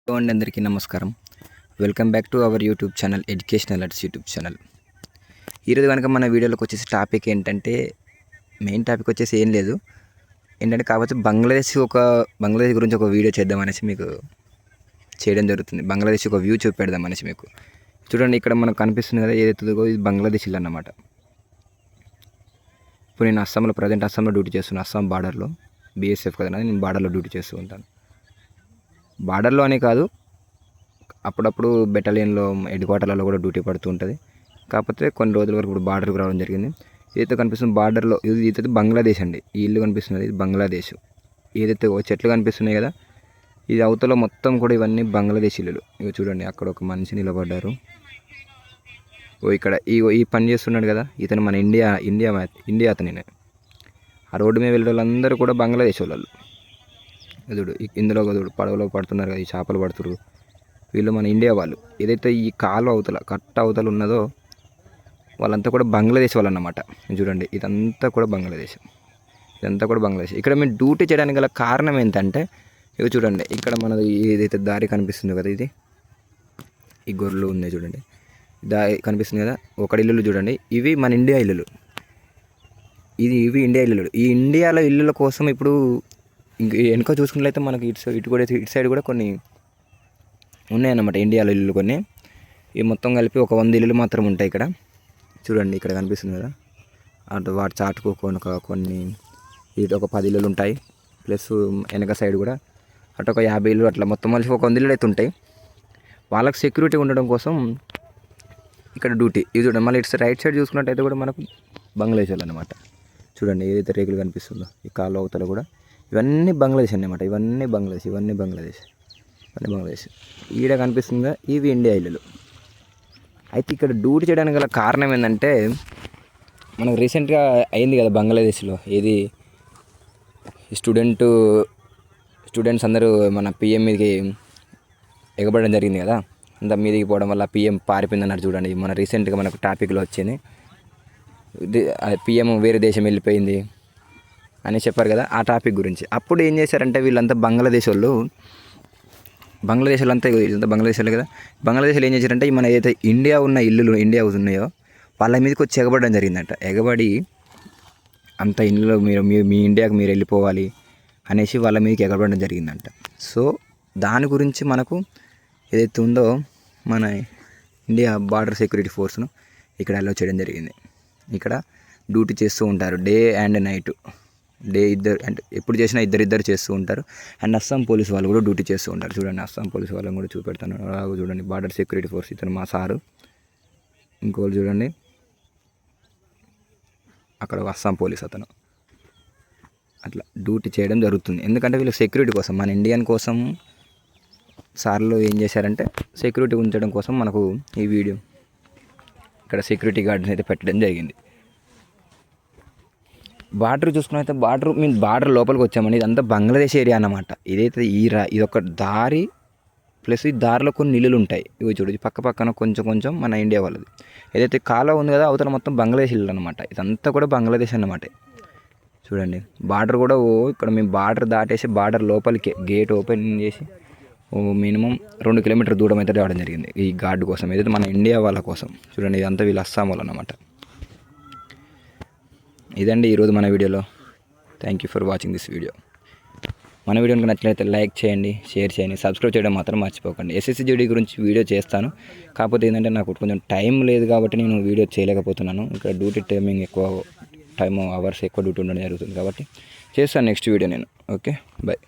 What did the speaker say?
Hello అండి, అందరికీ నమస్కారం. Welcome back to our YouTube channel educational alerts YouTube channel. ఈరోజు కనుక మన వీడియోలోకి వచ్చేసి టాపిక్ ఏంటంటే, మెయిన్ టాపిక్ వచ్చేసి ఏం లేదు, ఏంటంటే కాకపోతే బంగ్లాదేశ్ గురించి ఒక వీడియో చేద్దామనేసి మీకు చేయడం జరుగుతుంది. బంగ్లాదేశ్ ఒక వ్యూ చూపెడదాం అనేసి మీకు. చూడండి, ఇక్కడ మనకు కనిపిస్తుంది కదా, ఏదైతుందో ఇది బంగ్లాదేశ్ ఇల్లు అన్నమాట. ఇప్పుడు నేను ప్రజెంట్ అస్సాంలో డ్యూటీ చేస్తున్నాను. అస్సాం బార్డర్లో బీఎస్ఎఫ్ కదా, నేను బార్డర్లో డ్యూటీ చేస్తూ ఉంటాను. బార్డర్లో అనే కాదు, అప్పుడప్పుడు బెటాలియన్లో హెడ్ క్వార్టర్లలో కూడా డ్యూటీ పడుతూ ఉంటుంది. కాకపోతే కొన్ని రోజుల వరకు ఇప్పుడు బార్డర్కి రావడం జరిగింది. ఏదైతే కనిపిస్తుంది బార్డర్లో, ఇది బంగ్లాదేశ్ అండి. ఈ ఇల్లు కనిపిస్తుంది, ఇది బంగ్లాదేశ్. ఏదైతే చెట్లు కనిపిస్తున్నాయి కదా, ఇది అవతల మొత్తం కూడా ఇవన్నీ బంగ్లాదేశ్ ఇల్లులు. ఇవి చూడండి, అక్కడ ఒక మనిషి నిలబడ్డారు. ఇక్కడ ఈ పని చేస్తున్నాడు కదా, ఇతను మన ఇండియా అతనే. ఆ రోడ్డు మీద వెళ్ళే వాళ్ళందరూ కూడా బంగ్లాదేశ్ వాళ్ళు. చూడు, ఇందులో చూడు, పడవలో పడుతున్నారు కదా, ఈ చేపలు పడుతున్నారు, వీళ్ళు మన ఇండియా వాళ్ళు. ఏదైతే ఈ కాలు అవతల కట్ట అవతల ఉన్నదో వాళ్ళంతా కూడా బంగ్లాదేశ్ వాళ్ళు అన్నమాట. చూడండి, ఇదంతా కూడా బంగ్లాదేశ్. ఇక్కడ మేము డ్యూటీ చేయడానికి గల కారణం ఏంటంటే, ఇవి చూడండి, ఇక్కడ మనది ఏదైతే దారి కనిపిస్తుందో కదా, ఇది ఈ గొర్రెలు ఉన్నాయి చూడండి, దారి కనిపిస్తుంది కదా, ఒకటి ఇల్లులు చూడండి, ఇవి మన ఇండియా ఇల్లులు. ఇవి ఇండియా ఇల్లులు. ఈ ఇండియాలో ఇల్లుల కోసం ఇప్పుడు వెనుక చూసుకున్నట్లయితే మనకి ఇటు సైడ్ కూడా కొన్ని ఉన్నాయన్నమాట, ఇండియాలో ఇల్లులు కొన్ని. ఇవి మొత్తం కలిపి ఒక 100 ఇల్లులు మాత్రం ఉంటాయి ఇక్కడ. చూడండి, ఇక్కడ కనిపిస్తుంది కదా, అటు వాటి చాటుకోకొని కొన్ని ఇటు ఒక 10 ఇల్లులు ఉంటాయి. ప్లస్ వెనక సైడ్ కూడా అటు ఒక 50 ఇల్లు, అట్లా మొత్తం కలిసి ఒక 100 ఇల్లులు అయితే ఉంటాయి. వాళ్ళకి సెక్యూరిటీ ఉండడం కోసం ఇక్కడ డ్యూటీ. ఇది చూడండి, మళ్ళీ ఇటు రైట్ సైడ్ చూసుకున్నట్టయితే కూడా మనకు బంగ్లాదేశ్ వాళ్ళు అనమాట. చూడండి, ఏదైతే రేకులు కనిపిస్తుందో ఈ కాలు అవతల కూడా ఇవన్నీ బంగ్లాదేశ్ అన్నమాట. ఇవన్నీ బంగ్లాదేశ్. ఈడ కనిపిస్తుందా, ఇవి ఇండియా ఇల్లులు. అయితే ఇక్కడ డ్యూటీ చేయడానికి గల కారణం ఏంటంటే, మనకు రీసెంట్గా అయింది కదా బంగ్లాదేశ్లో, ఏది స్టూడెంట్స్ అందరూ మన పిఎం మీదకి ఎగబడడం జరిగింది కదా. అంత మీదకి పోవడం వల్ల పిఎం పారిపోయింది అన్నారు చూడండి. మన రీసెంట్గా మనకు టాపిక్లో వచ్చింది, పిఎం వేరే దేశం వెళ్ళిపోయింది అని చెప్పారు కదా, ఆ టాపిక్ గురించి. అప్పుడు ఏం చేశారంటే, వీళ్ళంతా బంగ్లాదేశ్ వాళ్ళు అంతా బంగ్లాదేశ్ వాళ్ళు కదా, బంగ్లాదేశ్లో ఏం చేశారంటే, మన ఏదైతే ఇండియా ఉన్నాయో వాళ్ళ మీదకి వచ్చి ఎగబడడం జరిగిందంట. ఎగబడి అంత ఇల్లు మీ ఇండియాకు మీరు వెళ్ళిపోవాలి అనేసి వాళ్ళ మీదకి ఎగబడడం జరిగిందంట. సో దాని గురించి మనకు ఏదైతే ఉందో మన ఇండియా బార్డర్ సెక్యూరిటీ ఫోర్స్ను ఇక్కడ అలౌ చేయడం జరిగింది. ఇక్కడ డ్యూటీ చేస్తూ ఉంటారు డే అండ్ నైట్. ఇద్దరు అంటే ఎప్పుడు చేసినా ఇద్దరు చేస్తూ ఉంటారు. అండ్ అస్సాం పోలీస్ వాళ్ళు కూడా డ్యూటీ చేస్తూ ఉంటారు. చూడండి, అస్సాం పోలీస్ వాళ్ళని కూడా చూపెడతాను. అలాగే చూడండి, బార్డర్ సెక్యూరిటీ ఫోర్స్, ఇతను మా సారు. ఇంకోళ్ళు చూడండి, అక్కడ అస్సాం పోలీస్ అతను. అట్లా డ్యూటీ చేయడం జరుగుతుంది. ఎందుకంటే వీళ్ళు సెక్యూరిటీ కోసం, మన ఇండియన్ కోసం సార్లు ఏం చేశారంటే, సెక్యూరిటీ ఉంచడం కోసం మనకు ఈ వీడియో ఇక్కడ సెక్యూరిటీ గార్డ్ని అయితే పెట్టడం జరిగింది. బార్డర్ చూసుకున్నైతే బార్డర్ లోపలికి వచ్చామండి. ఇదంతా బంగ్లాదేశ్ ఏరియా అన్నమాట. ఇదైతే ఇదొక దారి, ప్లస్ ఈ దారిలో కొన్ని ఇల్లులు ఉంటాయి. ఇవి చూడు, పక్కన కొంచెం మన ఇండియా వాళ్ళది. ఏదైతే కాలువ ఉంది కదా, అవతల మొత్తం బంగ్లాదేశ్ ఇల్లు అనమాట. ఇదంతా కూడా బంగ్లాదేశ్ అన్నమాట. చూడండి, బార్డర్ కూడా ఇక్కడ మేము బార్డర్ దాటేసి బార్డర్ లోపలికి గేట్ ఓపెన్ చేసి మినిమం 2 కిలోమీటర్ దూరం అయితే రావడం జరిగింది ఈ గార్డు కోసం, ఏదైతే మన ఇండియా వాళ్ళ కోసం. చూడండి, ఇదంతా వీళ్ళు అస్సాం వాళ్ళు అన్నమాట. ఇదండి ఈరోజు మన వీడియోలో. Thank you for watching this video. మన వీడియో కనుక నచ్చినట్లయితే లైక్ చేయండి, షేర్ చేయండి, సబ్స్క్రైబ్ చేయడం మాత్రం మర్చిపోకండి. SSGD గురించి వీడియో చేస్తాను. కాకపోతే ఏంటంటే నాకు కొంచెం టైం లేదు కాబట్టి నేను వీడియో చేయలేకపోతున్నాను. ఇక్కడ డ్యూటీ టైమింగ్ అవర్స్ ఎక్కువ డ్యూటీ ఉండడం జరుగుతుంది కాబట్టి చేస్తాను నెక్స్ట్ వీడియో నేను. Okay, bye.